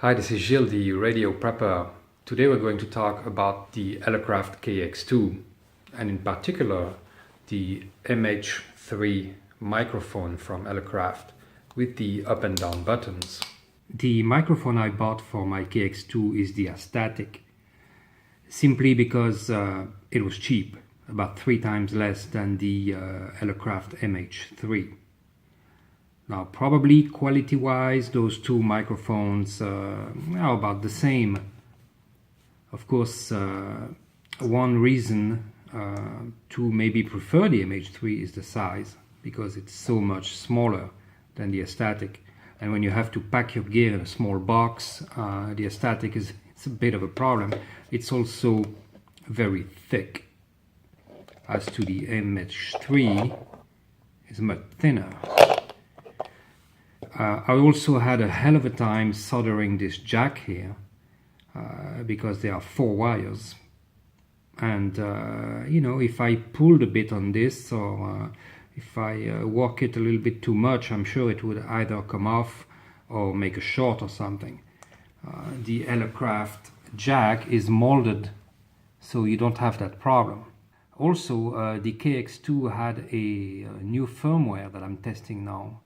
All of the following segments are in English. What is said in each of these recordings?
Hi, this is Gilles, the radio prepper. Today we're going to talk about the Elecraft KX2 and in particular the MH3 microphone from Elecraft with the up and down buttons. The microphone I bought for my KX2 is the Astatic, simply because it was cheap, about 3 times less than the Elecraft MH3. Now, probably quality-wise, those two microphones are about the same. Of course, one reason to maybe prefer the MH3 is the size, because it's so much smaller than the Astatic. And when you have to pack your gear in a small box, the Astatic it's a bit of a problem. It's also very thick. As to the MH3, it's much thinner. I also had a hell of a time soldering this jack here because there are 4 wires, and you know, if I pulled a bit on this or if I work it a little bit too much, I'm sure it would either come off or make a short or something. The Elecraft jack is molded, so you don't have that problem. Also, the KX2 had a new firmware that I'm testing now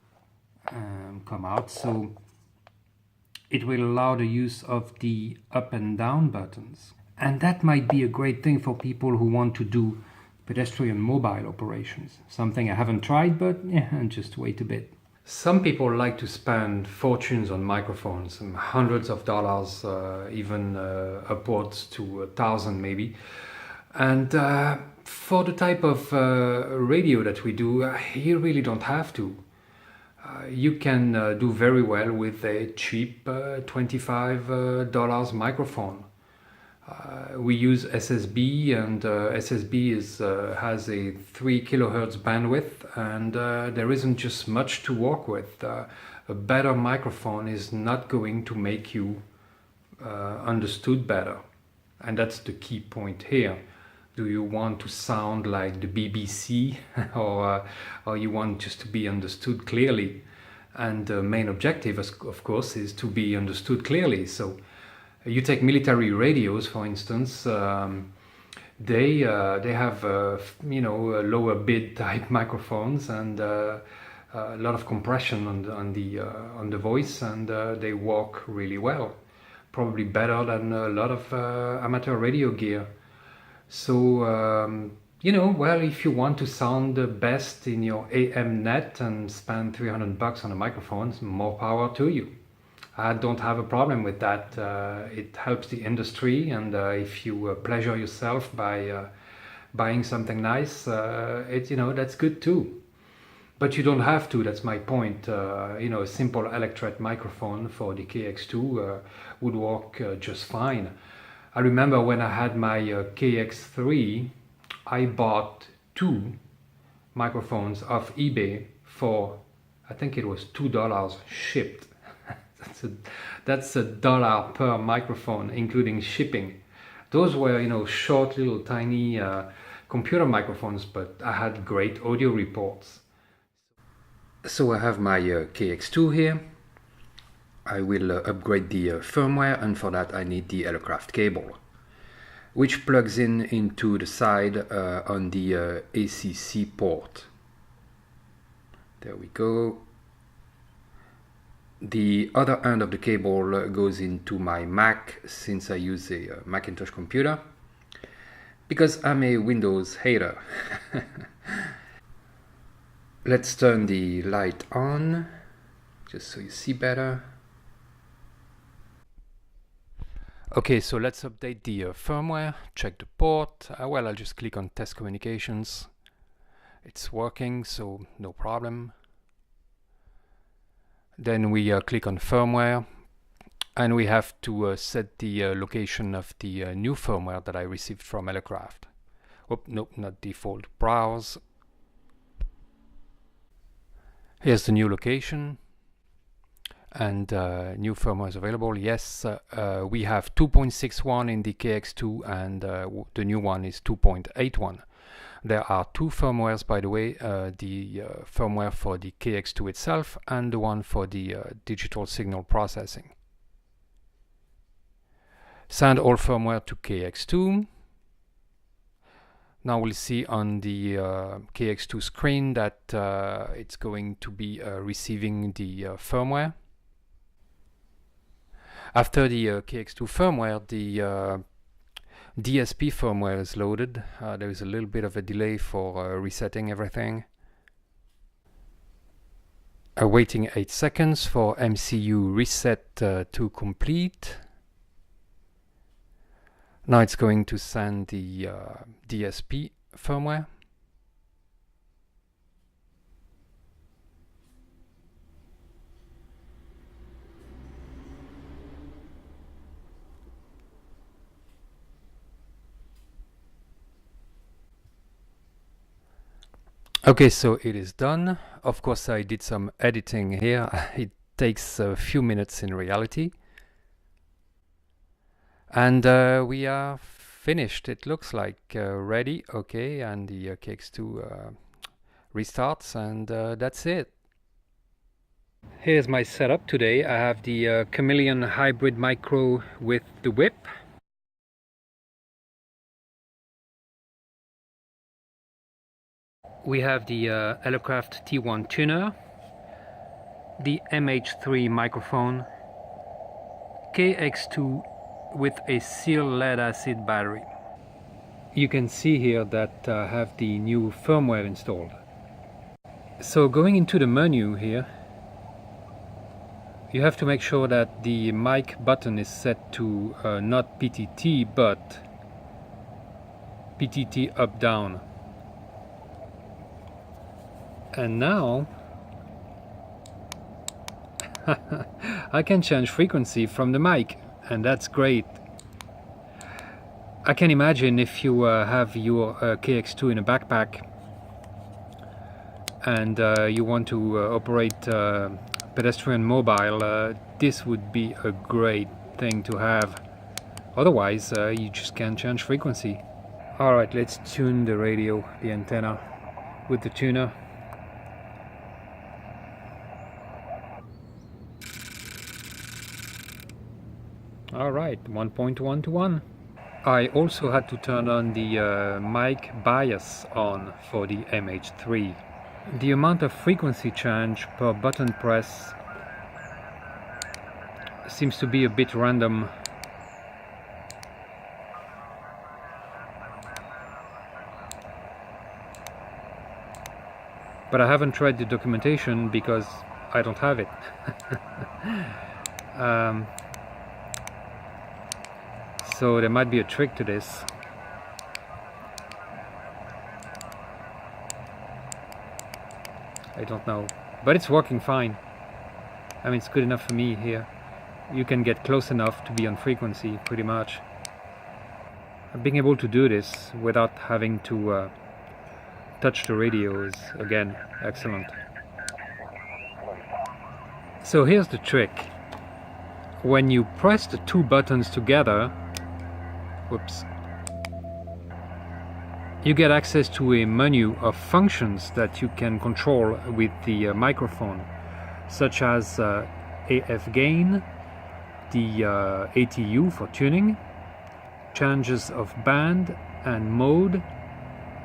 come out, so it will allow the use of the up and down buttons, and that might be a great thing for people who want to do pedestrian mobile operations. Something I haven't tried, but yeah, and just wait a bit. Some people like to spend fortunes on microphones, hundreds of dollars, even upwards to 1,000 maybe, and for the type of radio that we do, you really don't have to. You can do very well with a cheap $25 microphone. We use SSB, and SSB has a 3 kilohertz bandwidth, and there isn't just much to work with. A better microphone is not going to make you understood better, and that's the key point here. Do you want to sound like the BBC or you want just to be understood clearly? And the main objective, of course, is to be understood clearly. So you take military radios, for instance, they have you know, lower bid type microphones and a lot of compression on the voice, and they work really well, probably better than a lot of amateur radio gear. So, you know, well, if you want to sound the best in your AM net and spend $300 on a microphone, more power to you. I don't have a problem with that. It helps the industry, and if you pleasure yourself by buying something nice, you know, that's good too. But you don't have to, that's my point. You know, a simple Electret microphone for the KX2 would work just fine. I remember when I had my KX3, I bought 2 microphones off eBay for, I think it was $2 shipped. That's $1 per microphone, including shipping. Those were, you know, short little tiny computer microphones, but I had great audio reports. So I have my KX2 here. I will upgrade the firmware, and for that I need the Elecraft cable, which plugs into the side on the ACC port. There we go. The other end of the cable goes into my Mac, since I use a Macintosh computer, because I'm a Windows hater. Let's turn the light on, just so you see better. Okay, so let's update the firmware, check the port. Well, I'll just click on Test Communications. It's working, so no problem. Then we click on Firmware, and we have to set the location of the new firmware that I received from Elecraft. Oh, nope, not default. Browse. Here's the new location. And new firmware is available. Yes, we have 2.61 in the KX2, and the new one is 2.81. There are 2 firmwares, by the way, the firmware for the KX2 itself and the one for the digital signal processing. Send all firmware to KX2. Now we'll see on the KX2 screen that it's going to be receiving the firmware. After the KX2 firmware, the DSP firmware is loaded. There is a little bit of a delay for resetting everything. Waiting 8 seconds for MCU reset to complete. Now it's going to send the DSP firmware. Okay, so it is done. Of course, I did some editing here. It takes a few minutes in reality. And we are finished. It looks like ready. Okay, and the KX2 restarts, and that's it. Here's my setup today. I have the Chameleon hybrid micro with the whip. We have the Elecraft T1 tuner, the MH3 microphone, KX2 with a sealed lead acid battery. You can see here that I have the new firmware installed. So going into the menu here, you have to make sure that the mic button is set to not PTT but PTT up down. And now I can change frequency from the mic, and that's great. I can imagine if you have your KX2 in a backpack and you want to operate pedestrian mobile, this would be a great thing to have. Otherwise, you just can't change frequency. Alright, let's tune the radio, the antenna, with the tuner. Alright, 1.1 to 1. I also had to turn on the mic bias on for the MH3. The amount of frequency change per button press seems to be a bit random. But I haven't read the documentation because I don't have it. So there might be a trick to this. I don't know, but it's working fine. I mean, it's good enough for me here. You can get close enough to be on frequency, pretty much. Being able to do this without having to touch the radio is, again, excellent. So here's the trick. When you press the two buttons together, whoops, you get access to a menu of functions that you can control with the microphone, such as AF gain, the ATU for tuning, changes of band and mode,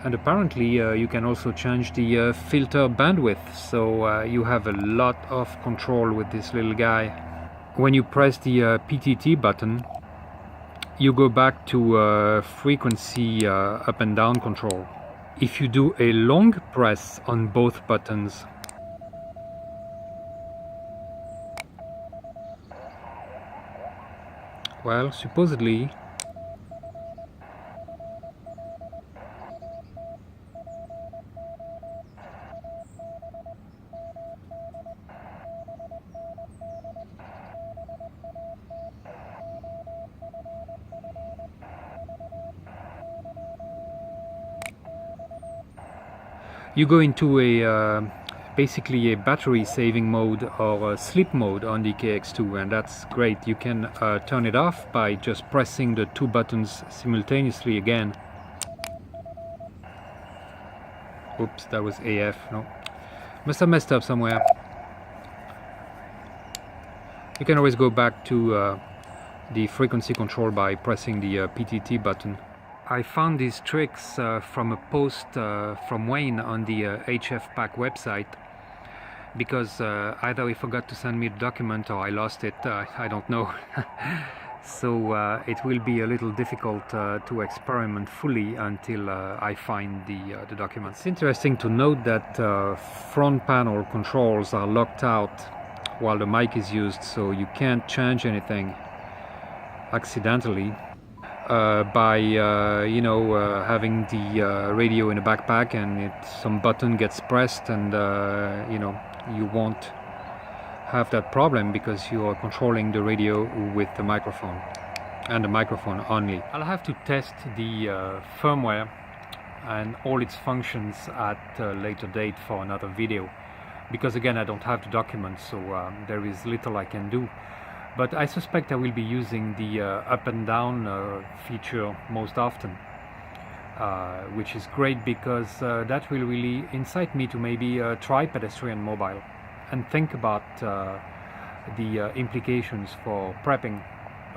and apparently you can also change the filter bandwidth, so you have a lot of control with this little guy. When you press the PTT button, you go back to frequency up and down control. If you do a long press on both buttons, well, supposedly you go into a basically a battery saving mode or a sleep mode on the KX2, and that's great. You can turn it off by just pressing the two buttons simultaneously again. Oops, that was AF. No, must have messed up somewhere. You can always go back to the frequency control by pressing the PTT button. I found these tricks from a post from Wayne on the HFPAC website, because either he forgot to send me the document or I lost it, I don't know. So it will be a little difficult to experiment fully until I find the document. It's interesting to note that front panel controls are locked out while the mic is used, so you can't change anything accidentally by you know, having the radio in a backpack and some button gets pressed, and you know, you won't have that problem because you are controlling the radio with the microphone and the microphone only. I'll have to test the firmware and all its functions at a later date for another video, because again I don't have the document, so there is little I can do. But I suspect I will be using the up and down feature most often, which is great because that will really incite me to maybe try pedestrian mobile and think about the implications for prepping,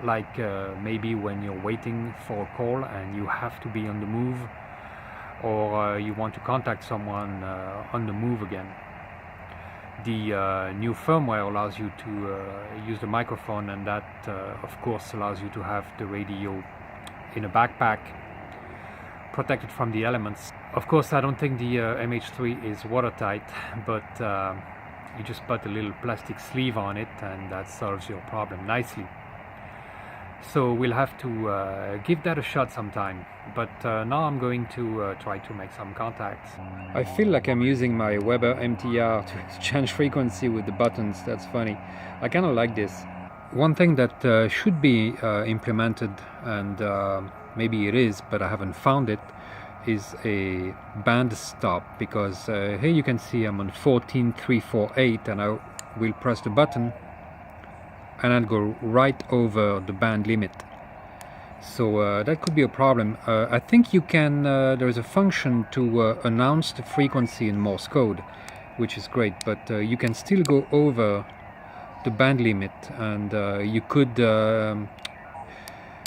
like maybe when you're waiting for a call and you have to be on the move, or you want to contact someone on the move again. The new firmware allows you to use the microphone, and that of course allows you to have the radio in a backpack, protected from the elements. Of course, I don't think the MH3 is watertight, but you just put a little plastic sleeve on it and that solves your problem nicely. So we'll have to give that a shot sometime, but now I'm going to try to make some contacts. I feel like I'm using my Weber MTR to exchange frequency with the buttons. That's funny. I kind of like this. One thing that should be implemented, and maybe it is, but I haven't found it, is a band stop, because here you can see I'm on 14.348 and I will press the button and I'll go right over the band limit. So that could be a problem. I think you can, there is a function to announce the frequency in Morse code, which is great, but you can still go over the band limit, and you could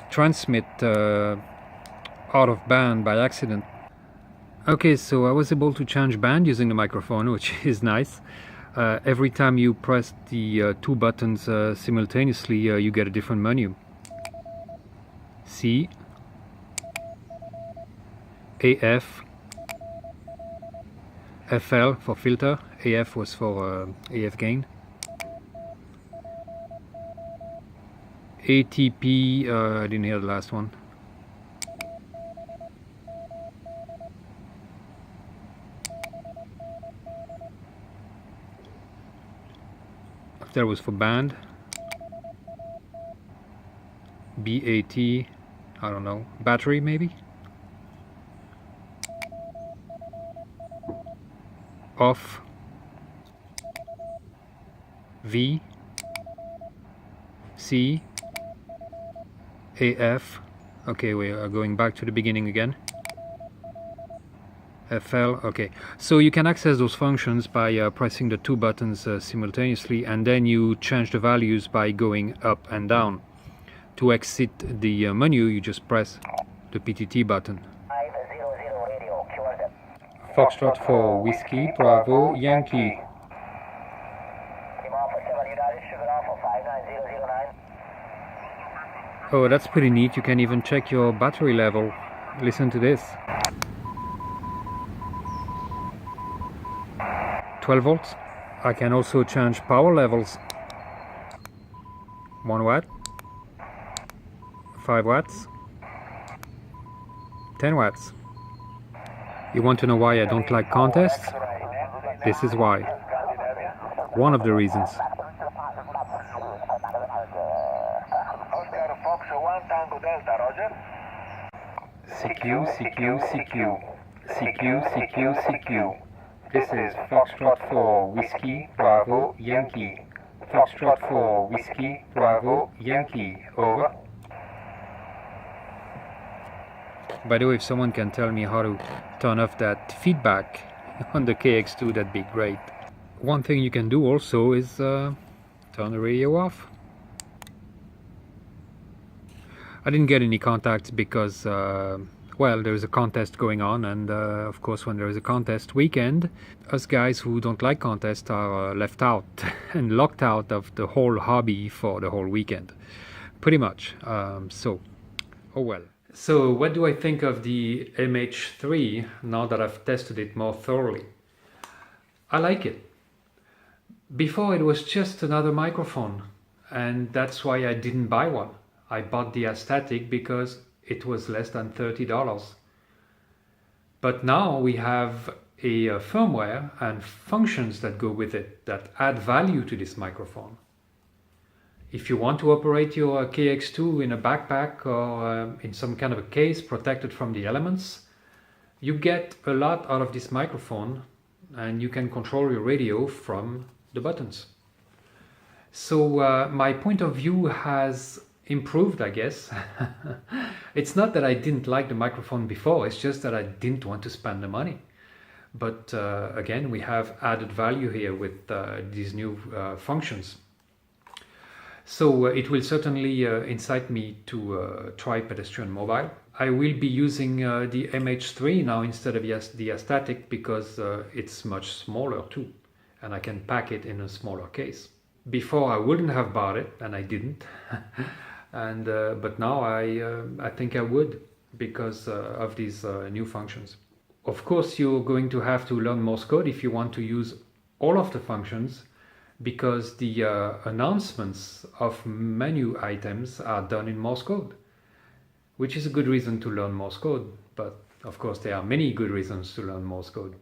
transmit out of band by accident. Okay, so I was able to change band using the microphone, which is nice. Every time you press the two buttons simultaneously, you get a different menu. C, AF, FL for filter, AF was for AF gain, ATP, I didn't hear the last one. That was for band. BAT, I don't know, battery maybe? Off. V. C. AF. Okay, we are going back to the beginning again. FL, okay. So you can access those functions by pressing the two buttons simultaneously, and then you change the values by going up and down. To exit the menu, you just press the PTT button. 500 radio, QRZ. Foxtrot for Whiskey, Bravo, Yankee. Lima Alpha 7 United, Sugar Alpha 59009. Oh, that's pretty neat. You can even check your battery level. Listen to this. 12 volts. I can also change power levels. 1 watt, 5 watts, 10 watts. You want to know why I don't like contests? This is why. One of the reasons. CQ, CQ, CQ, CQ, CQ, CQ. This is Foxtrot for Whiskey, Bravo, Yankee. Foxtrot for Whiskey, Bravo, Yankee. Over. By the way, if someone can tell me how to turn off that feedback on the KX2, that'd be great. One thing you can do also is turn the radio off. I didn't get any contacts because well, there is a contest going on, and of course when there is a contest weekend, us guys who don't like contests are left out and locked out of the whole hobby for the whole weekend, pretty much. So, oh well. So what do I think of the MH3 now that I've tested it more thoroughly? I like it. Before it was just another microphone, and that's why I didn't buy one. I bought the Astatic because it was less than $30. But now we have a firmware and functions that go with it that add value to this microphone. If you want to operate your KX2 in a backpack or in some kind of a case protected from the elements, you get a lot out of this microphone, and you can control your radio from the buttons. So my point of view has improved, I guess. It's not that I didn't like the microphone before, it's just that I didn't want to spend the money. But again, we have added value here with these new functions. So it will certainly incite me to try pedestrian mobile. I will be using the MH3 now instead of the Astatic because it's much smaller too, and I can pack it in a smaller case. Before I wouldn't have bought it, and I didn't. And but now I think I would, because of these new functions. Of course, you're going to have to learn Morse code if you want to use all of the functions, because the announcements of menu items are done in Morse code, which is a good reason to learn Morse code. But of course, there are many good reasons to learn Morse code.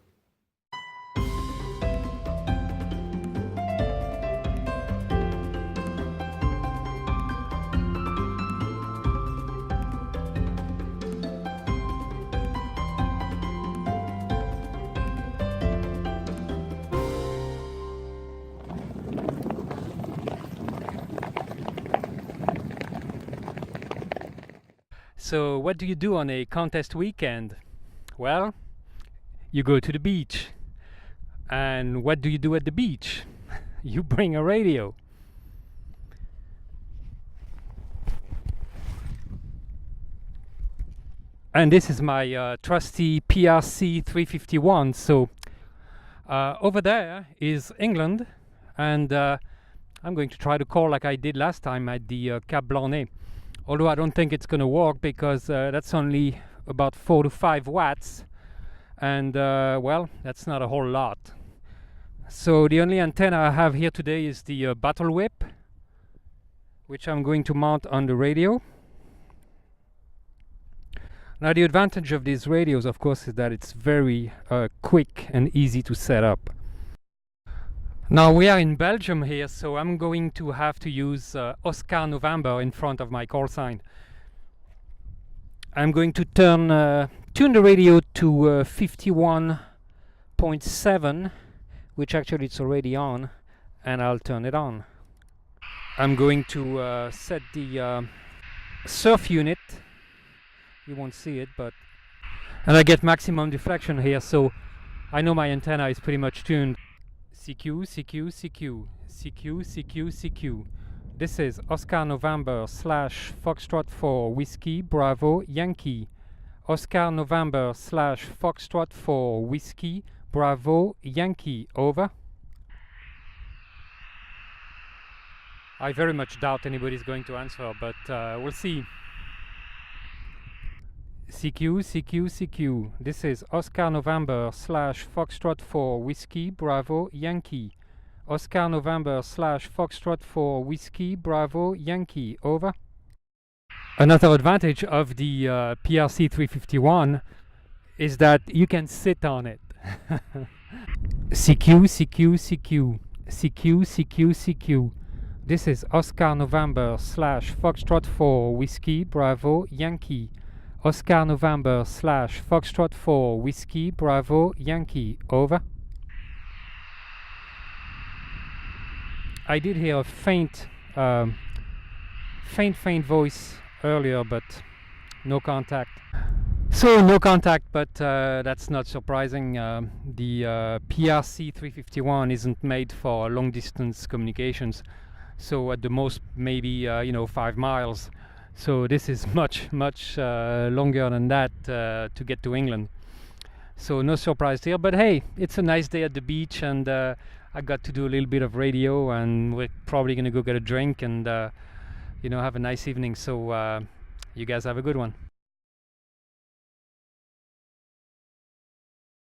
So what do you do on a contest weekend? Well, you go to the beach. And what do you do at the beach? You bring a radio. And this is my trusty PRC 351. So over there is England, and I'm going to try to call like I did last time at the Cap Blanc. Although I don't think it's going to work, because that's only about 4 to 5 watts, and well, that's not a whole lot. So the only antenna I have here today is the Battle Whip, which I'm going to mount on the radio. Now the advantage of these radios, of course, is that it's very quick and easy to set up. Now we are in Belgium here, so I'm going to have to use Oscar November in front of my call sign. I'm going to tune the radio to 51.7, which actually it's already on, and I'll turn it on. I'm going to set the surf unit. You won't see it, but... And I get maximum deflection here, so I know my antenna is pretty much tuned. CQ, CQ, CQ, CQ, CQ, CQ. This is Oscar November / Foxtrot 4 Whiskey Bravo Yankee. Oscar November / Foxtrot 4 Whiskey Bravo Yankee. Over. I very much doubt anybody's going to answer, but we'll see. CQ, CQ, CQ. This is Oscar November / Foxtrot 4 Whiskey Bravo Yankee. Oscar November / Foxtrot 4 Whiskey Bravo Yankee. Over. Another advantage of the PRC 351 is that you can sit on it. CQ, CQ, CQ. CQ, CQ, CQ. This is Oscar November / Foxtrot 4 Whiskey Bravo Yankee. Oscar November / Foxtrot 4 Whiskey Bravo Yankee. Over. I did hear a faint voice earlier, but no contact. So no contact, but that's not surprising. The PRC 351 isn't made for long distance communications, so at the most maybe 5 miles. So this is much longer than that to get to England. So no surprise here, but hey, it's a nice day at the beach, and I got to do a little bit of radio, and we're probably gonna go get a drink and have a nice evening. So you guys have a good one.